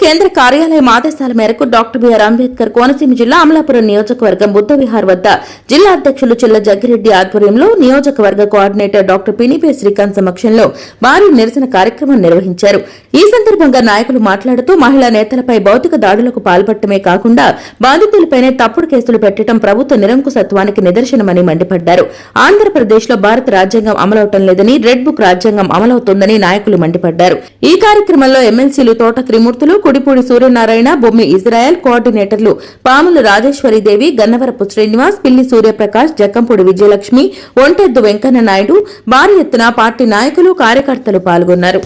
కేంద్ర కార్యాలయం ఆదేశాల మేరకు డాక్టర్ బిఆర్ అంబేద్కర్ కోనసీమ జిల్లా అమలాపురం నియోజకవర్గం బుద్ధవిహార్ వద్ద జిల్లా అధ్యక్షులు చిల్ల జగ్గిరెడ్డి ఆధ్వర్యంలో నియోజకవర్గ కోఆర్డినేటర్ డాక్టర్ పినిపే శ్రీకాంత్ సమక్షంలో భారీ నిరసన కార్యక్రమం నిర్వహించారు. ఈ సందర్భంగా నాయకులు మాట్లాడుతూ మహిళా నేతలపై భౌతిక దాడులకు పాల్పడటమే కాకుండా బాధితులపైనే తప్పుడు కేసులు పెట్టడం ప్రభుత్వ నిరంకుశత్వానికి నిదర్శనమని మండిపడ్డారు. ఆంధ్రప్రదేశ్ లో భారత రాజ్యాంగం అమలవటం లేదని, రెడ్ బుక్ రాజ్యాంగం అమలవుతోందని నాయకులు మండిపడ్డారు. ఈ కార్యక్రమంలో ఎమ్మెల్సీలు తోట త్రిమూర్తులు, కుడిపూడి సూర్యనారాయణ, బొమ్మి ఇజ్రాయెల్, కోఆర్డినేటర్లు పాములు రాజేశ్వరీదేవి, గన్నవరపు శ్రీనివాస్, పిల్లి సూర్యప్రకాష్, జక్కంపూడి విజయలక్ష్మి, ఒంటెద్దు వెంకన్న నాయుడు, భారీ ఎత్తున పార్టీ నాయకులు, కార్యకర్తలు పాల్గొన్నారు.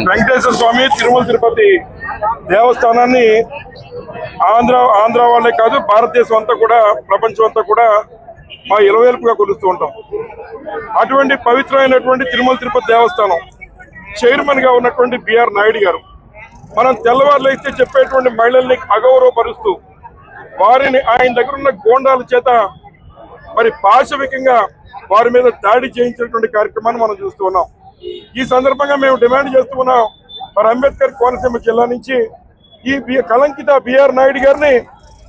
వెంకటేశ్వర స్వామి తిరుమల తిరుపతి దేవస్థానాన్ని ఆంధ్ర వాళ్ళే కాదు, భారతదేశం అంతా కూడా, ప్రపంచం అంతా కూడా మా ఇలవేల్పుగా కొలుస్తూ ఉంటాం. అటువంటి పవిత్రమైనటువంటి తిరుమల తిరుపతి దేవస్థానం చైర్మన్ గా ఉన్నటువంటి బిఆర్ నాయుడు గారు మనం తెల్లవారులైతే చెప్పేటువంటి మహిళల్ని అగౌరవపరుస్తూ వారిని ఆయన దగ్గర ఉన్న గోండాల చేత మరి పాశవికంగా వారి మీద దాడి చేయించినటువంటి కార్యక్రమాన్ని మనం చూస్తూ ఉన్నాం. ఈ సందర్భంగా మేము డిమాండ్ చేస్తూ ఉన్నాం, మరి అంబేద్కర్ కోనసీమ జిల్లా నుంచి ఈ కలంకిత బిఆర్ నాయుడు గారిని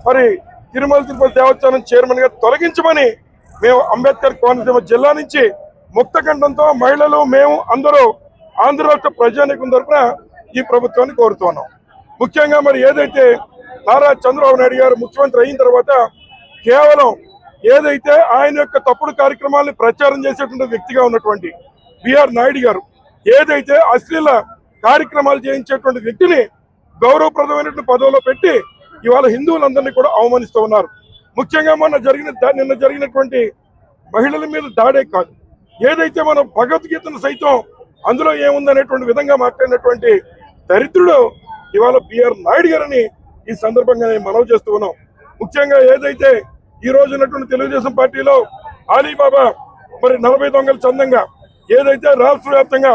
మరి తిరుమల తిరుపతి దేవస్థానం చైర్మన్ గా తొలగించమని మేము అంబేద్కర్ కోనసీమ జిల్లా నుంచి ముక్తకంఠంతో మహిళలు, మేము అందరూ ఆంధ్ర రాష్ట్ర ప్రజానీకం తరఫున ఈ ప్రభుత్వాన్ని కోరుతున్నాం. ముఖ్యంగా మరి ఏదైతే నారా చంద్రబాబు నాయుడు గారు ముఖ్యమంత్రి అయిన తర్వాత కేవలం ఏదైతే ఆయన యొక్క తప్పుడు కార్యక్రమాలను ప్రచారం చేసేటువంటి వ్యక్తిగా ఉన్నటువంటి బిఆర్ నాయుడు గారు ఏదైతే అశ్లీల కార్యక్రమాలు చేయించేటువంటి వ్యక్తిని గౌరవప్రదమైనటువంటి పదవిలో పెట్టి ఇవాళ హిందువులందరినీ కూడా అవమానిస్తూ ఉన్నారు. ముఖ్యంగా నిన్న జరిగినటువంటి మహిళల మీద దాడే కాదు, ఏదైతే మనం భగవద్గీతను సైతం అందులో ఏముందనేటువంటి విధంగా మాట్లాడినటువంటి దరిద్రుడు ఇవాళ బిఆర్ నాయుడు గారిని ఈ సందర్భంగా నేను మనవి చేస్తూ ఉన్నాం. ముఖ్యంగా ఏదైతే ఈ రోజు ఉన్నటువంటి తెలుగుదేశం పార్టీలో అలీబాబా మరి 40 దొంగల చందంగా ఏదైతే రాష్ట్ర వ్యాప్తంగా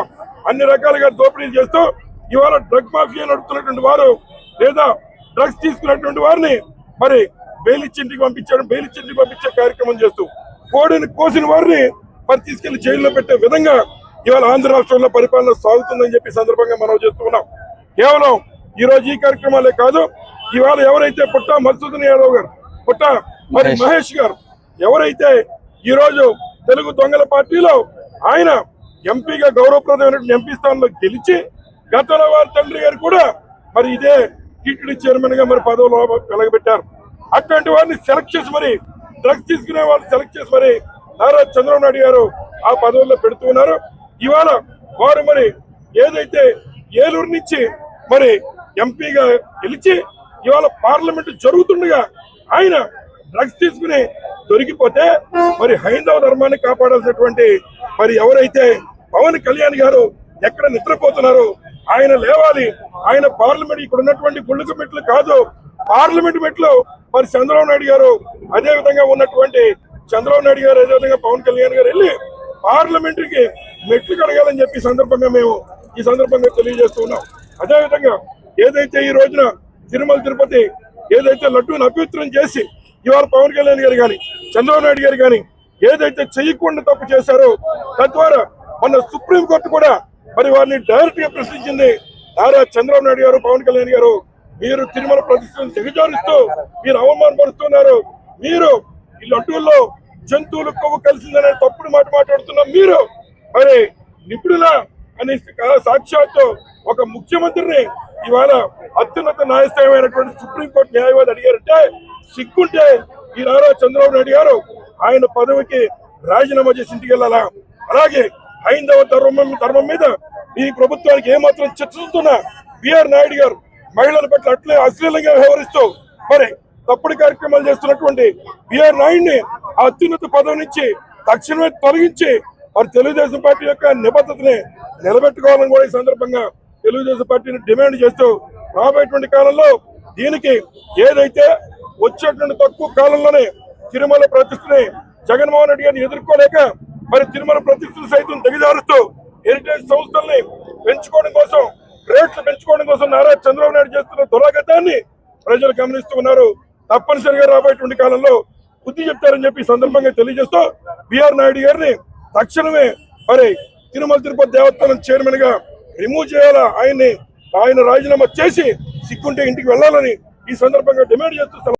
అన్ని రకాలుగా దోపిడీలు చేస్తూ ఇవాళ డ్రగ్ మాఫియా నడుపుతున్నటువంటి వారు లేదా డ్రగ్స్ తీసుకున్నటువంటి వారిని మరి బెయిలిచ్చింటికి పంపించే కార్యక్రమం చేస్తూ కోడిని కోసిన వారిని మరి తీసుకెళ్లి జైల్లో పెట్టే విధంగా ఇవాళ ఆంధ్ర రాష్ట్రంలో పరిపాలన సాగుతుందని చెప్పి సందర్భంగా మనం చేస్తూ ఉన్నాం. కేవలం ఈ రోజు ఈ కార్యక్రమాలే కాదు, ఇవాళ ఎవరైతే పుట్ట మధుసూదన్ యాదవ్ గారు, పుట్ట మరి మహేష్ గారు ఎవరైతే ఈ రోజు తెలుగు దొంగల పార్టీలో ఆయన ఎంపీగా గౌరవప్రదమైనటువంటి ఎంపీ స్థానంలో గెలిచి గతంలో వారి తండ్రి గారు కూడా మరి ఇదే టీటీడీ చైర్మన్ గా మరి పదవిలో వెలగబెట్టారు. అట్లాంటి వారిని సెలెక్ట్ చేసి మరి డ్రగ్స్ తీసుకునే వాళ్ళని సెలెక్ట్ చేసి మరి నారా చంద్రబాబు నాయుడు గారు ఆ పదవుల్లో పెడుతూ ఉన్నారు. ఇవాళ వారు మరి ఏదైతే ఏలూరు నుంచి మరి ఎంపీగా గెలిచి ఇవాళ పార్లమెంట్ జరుగుతుండగా ఆయన డ్రగ్స్ తీసుకుని దొరికిపోతే మరి హైందవ ధర్మాన్ని కాపాడాల్సినటువంటి మరి ఎవరైతే పవన్ కళ్యాణ్ గారు ఎక్కడ నిద్రపోతున్నారు, ఆయన లేవాలి. ఆయన పార్లమెంట్ ఇక్కడ ఉన్నటువంటి గుళ్ళకు మెట్లు కాదు, పార్లమెంట్ మెట్లు మరి చంద్రబాబు నాయుడు గారు అదే విధంగా ఉన్నటువంటి చంద్రబాబు నాయుడు గారు అదే విధంగా పవన్ కళ్యాణ్ గారు వెళ్ళి పార్లమెంట్ కి మెట్లు కడగాలని చెప్పి సందర్భంగా మేము ఈ సందర్భంగా తెలియజేస్తున్నాం. అదేవిధంగా ఏదైతే ఈ రోజున తిరుమల తిరుపతి ఏదైతే లడ్డూని అపవిత్రం చేసి ఇవాళ పవన్ కళ్యాణ్ గారు కానీ చంద్రబాబు నాయుడు గారు కానీ ఏదైతే చేయకుండా తప్పు చేశారో తద్వారా మన సుప్రీంకోర్టు కూడా మరి వారిని డైరెక్ట్ గా ప్రశ్నించింది. నారా చంద్రబాబు నాయుడు గారు, పవన్ కళ్యాణ్ గారు, మీరు తిరుమల ప్రతిష్టను దిగజారుస్తూ మీరు అవమానపరుస్తున్నారు, మీరు ఈ లడ్డూల్లో జంతువులు కొవ్వు కలిసిందనే తప్పుడు మాట మాట్లాడుతున్నాం, మీరు మరి నిపుణులా అనే సాక్ష్యాలతో ఒక ముఖ్యమంత్రిని ఇవాళ అత్యున్నత న్యాయస్థానమైనటువంటి సుప్రీంకోర్టు న్యాయవాది అడిగారంటే సిగ్గుంటే ఈ నారా చంద్రబాబు నాయుడు గారు ఆయన పదవికి రాజీనామా చేసి ఇంటికి వెళ్ళాలా? అలాగే హైందవ ధర్మం మీద ఈ ప్రభుత్వానికి ఏమాత్రం చర్చిస్తున్నా బిఆర్ నాయుడు గారు మహిళల పట్ల అట్లే అశ్లీలంగా వ్యవహరిస్తూ మరి తప్పుడు కార్యక్రమాలు చేస్తున్నటువంటి బిఆర్ నాయుడిని ఆ అత్యున్నత పదవి నుంచి తక్షణమే తొలగించి మరి తెలుగుదేశం పార్టీ యొక్క నిబద్ధతని నిలబెట్టుకోవాలని కూడా ఈ సందర్భంగా తెలుగుదేశం పార్టీని డిమాండ్ చేస్తూ రాబోయేటువంటి కాలంలో దీనికి ఏదైతే వచ్చేటువంటి తక్కువ కాలంలోనే తిరుమల ప్రతిష్టని జగన్మోహన్ రెడ్డి గారిని ఎదుర్కోలేక మరి తిరుమల ప్రతిష్టలు సైతం దిగజారుస్తూ హెరిటేజ్ సంస్థల్ని పెంచుకోవడం కోసం రేట్లు పెంచుకోవడం కోసం నారా చంద్రబాబు నాయుడు చేస్తున్న దురాగతాన్ని ప్రజలు గమనిస్తూ ఉన్నారు. తప్పనిసరిగా రాబోయేటువంటి కాలంలో బుద్ధి చెప్తారని చెప్పి ఈ సందర్భంగా తెలియజేస్తూ బిఆర్ నాయుడు గారిని తక్షణమే మరి తిరుమల తిరుపతి దేవస్థానం చైర్మన్ గా రిమూవ్ చేయాలా, ఆయన రాజీనామా చేసి సిగ్గుంటే ఇంటికి వెళ్ళాలని ఈ సందర్భంగా డిమాండ్ చేస్తూ